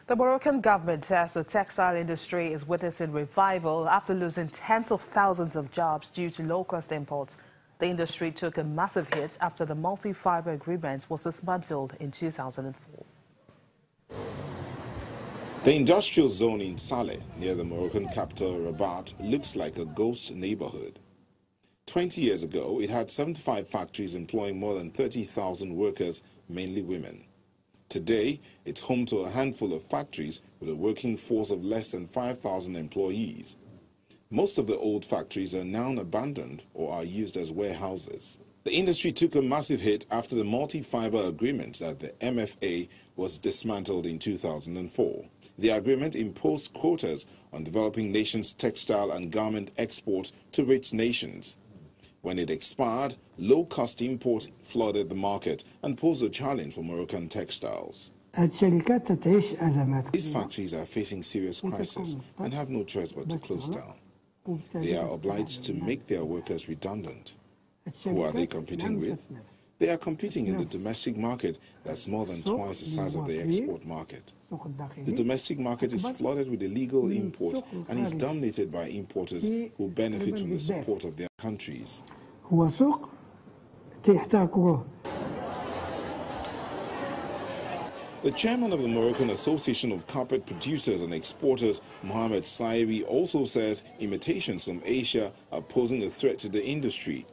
The Moroccan government says the textile industry is witnessing revival after losing tens of thousands of jobs due to low-cost imports. The industry took a massive hit after the multi-fiber agreement was dismantled in 2004. The industrial zone in Saleh, near the Moroccan capital Rabat, looks like a ghost neighborhood. 20 years ago, it had 75 factories employing more than 30,000 workers, mainly women. Today, it's home to a handful of factories with a working force of less than 5,000 employees. Most of the old factories are now abandoned or are used as warehouses. The industry took a massive hit after the multi-fiber agreement that the MFA was dismantled in 2004. The agreement imposed quotas on developing nations' textile and garment exports to rich nations. When it expired, low-cost imports flooded the market and posed a challenge for Moroccan textiles. These factories are facing serious crisis and have no choice but to close down. They are obliged to make their workers redundant. Who are they competing with? They are competing in the domestic market that's more than twice the size of the export market. The domestic market is flooded with illegal imports and is dominated by importers who benefit from the support of their countries. The chairman of the Moroccan Association of Carpet Producers and Exporters, Mohamed Saïri, also says imitations from Asia are posing a threat to the industry.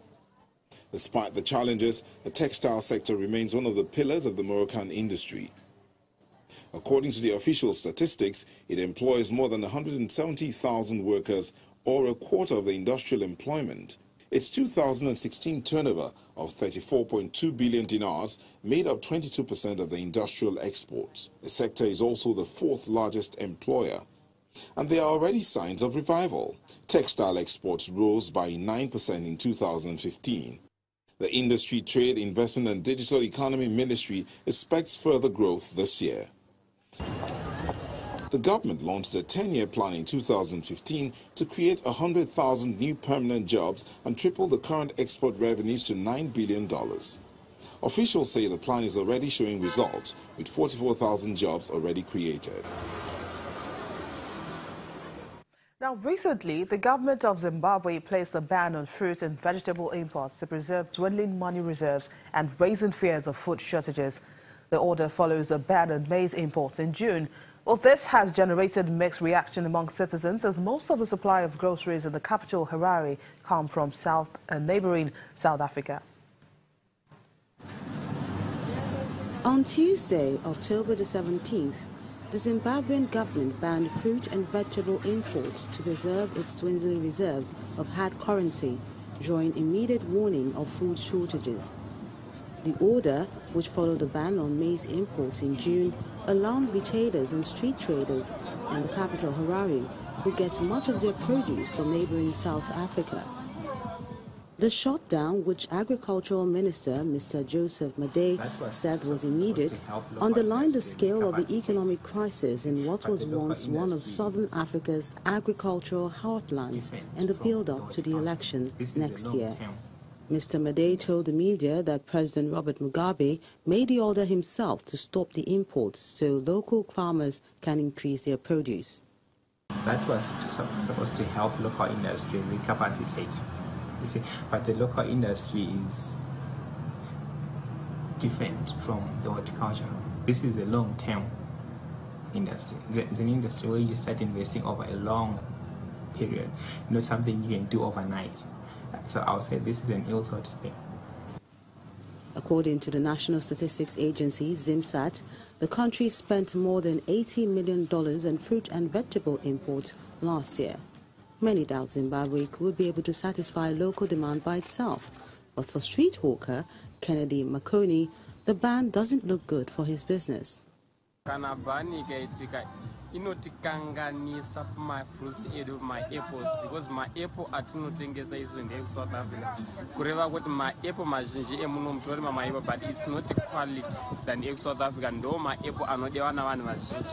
Despite the challenges, the textile sector remains one of the pillars of the Moroccan industry. According to the official statistics, it employs more than 170,000 workers, or a quarter of the industrial employment. Its 2016 turnover of 34.2 billion dinars made up 22% of the industrial exports. The sector is also the fourth largest employer. And there are already signs of revival. Textile exports rose by 9% in 2015. The Industry, Trade, Investment and Digital Economy Ministry expects further growth this year. The government launched a 10-year plan in 2015 to create 100,000 new permanent jobs and triple the current export revenues to $9 billion. Officials say the plan is already showing results, with 44,000 jobs already created. Now, recently, the government of Zimbabwe placed a ban on fruit and vegetable imports to preserve dwindling money reserves and raising fears of food shortages. The order follows a ban on maize imports in June. Well, this has generated mixed reaction among citizens, as most of the supply of groceries in the capital, Harare, come from neighboring South Africa. On Tuesday, October the 17th, the Zimbabwean government banned fruit and vegetable imports to preserve its dwindling reserves of hard currency, drawing immediate warning of food shortages. The order, which followed the ban on maize imports in June, alarmed retailers and street traders in the capital, Harare, who get much of their produce from neighboring South Africa. The shutdown, which Agricultural Minister Mr. Joseph Madej said was immediate, underlined the scale of the economic crisis in what was once one of Southern Africa's agricultural heartlands in the build-up to the election next year. Mr. Madej told the media that President Robert Mugabe made the order himself to stop the imports so local farmers can increase their produce. That was supposed to help local industry recapacitate, you see, but the local industry is different from the horticulture. This is a long-term industry. It's an industry where you start investing over a long period, not something you can do overnight. So I would say this is an ill-thought thing. According to the National Statistics Agency, ZIMSAT, the country spent more than $80 million on fruit and vegetable imports last year. Many doubt Zimbabwe would be able to satisfy local demand by itself. But for street hawker Kennedy Makoni, the ban doesn't look good for his business. Inotikanganisa my fruits edu my apples because my apple atinotengesa izo ndeye South Africa kureva kuti my apple mazhinji emuno mutori mamaiva but it's not quality than e South Africa ndo my apple anodiwa navanhu vazhinji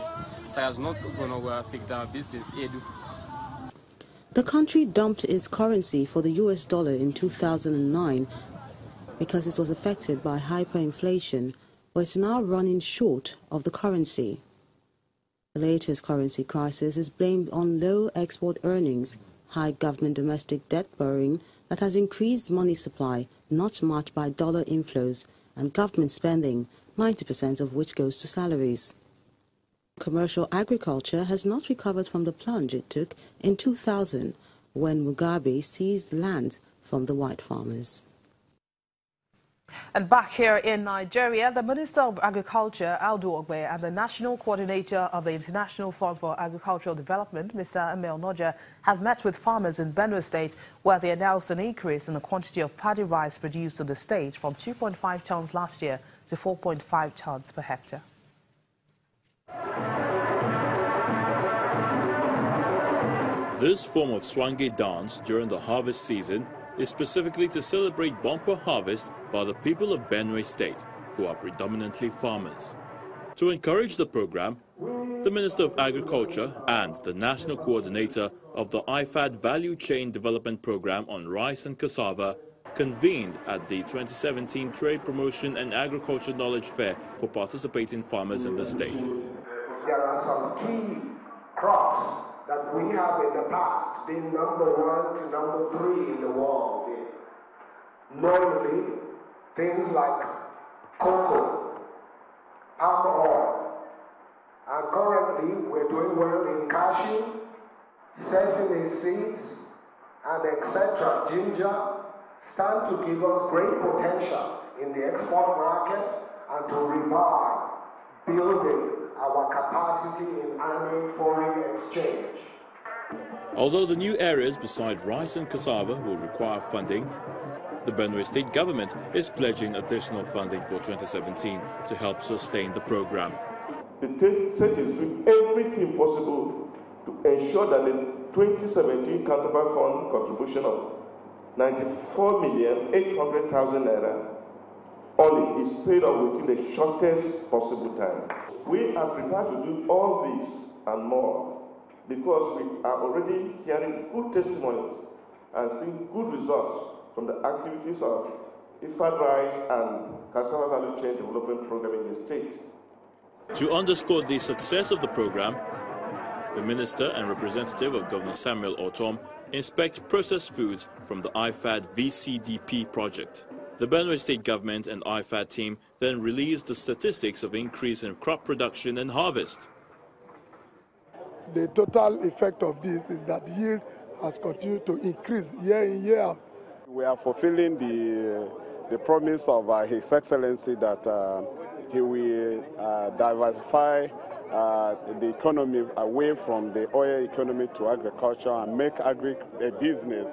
saka zvinogona kuaffect our business edu. The country dumped its currency for the US dollar in 2009 because it was affected by hyperinflation, but it's now running short of the currency. The latest currency crisis is blamed on low export earnings, high government domestic debt borrowing that has increased money supply, not matched by dollar inflows, and government spending, 90% of which goes to salaries. Commercial agriculture has not recovered from the plunge it took in 2000 when Mugabe seized land from the white farmers. And back here in Nigeria, the Minister of Agriculture, Aldo Ogbe, and the National Coordinator of the International Fund for Agricultural Development, Mr. Emil Noja, have met with farmers in Benue State, where they announced an increase in the quantity of paddy rice produced in the state from 2.5 tons last year to 4.5 tons per hectare. This form of Swange dance during the harvest season is specifically to celebrate bumper harvest by the people of Benue State, who are predominantly farmers. To encourage the program, the Minister of Agriculture and the National Coordinator of the IFAD Value Chain Development Program on Rice and Cassava convened at the 2017 Trade Promotion and Agriculture Knowledge Fair for participating farmers in the state. There are some key crops that we have in the past been number 1 to number 3 in the world. Normally, things like cocoa, palm oil, and currently we're doing well in cashew, sesame seeds, and etc. Ginger stand to give us great potential in the export market and to revive building our capacity in annual foreign exchange. Although the new areas beside rice and cassava will require funding, the Benue State government is pledging additional funding for 2017 to help sustain the program. The state is doing everything possible to ensure that the 2017 counterpart fund contribution of 94,800,000 naira only is paid off within the shortest possible time. We are prepared to do all this and more because we are already hearing good testimonies and seeing good results from the activities of IFAD Rice and Cassava Value Chain Development Program in the state. To underscore the success of the program, the Minister and representative of Governor Samuel Ortom inspect processed foods from the IFAD VCDP project. The Benue State government and IFAD team then released the statistics of increase in crop production and harvest. The total effect of this is that yield has continued to increase year in year out. We are fulfilling the promise of His Excellency that he will diversify the economy away from the oil economy to agriculture and make agri a business.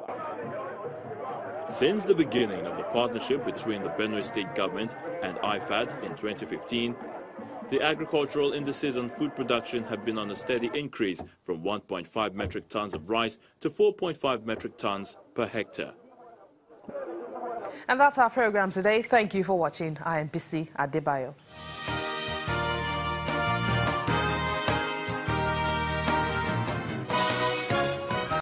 Since the beginning of the partnership between the Benue State government and IFAD in 2015, the agricultural indices on food production have been on a steady increase from 1.5 metric tons of rice to 4.5 metric tons per hectare. And that's our program today. Thank you for watching. I am Bisi Adebayo.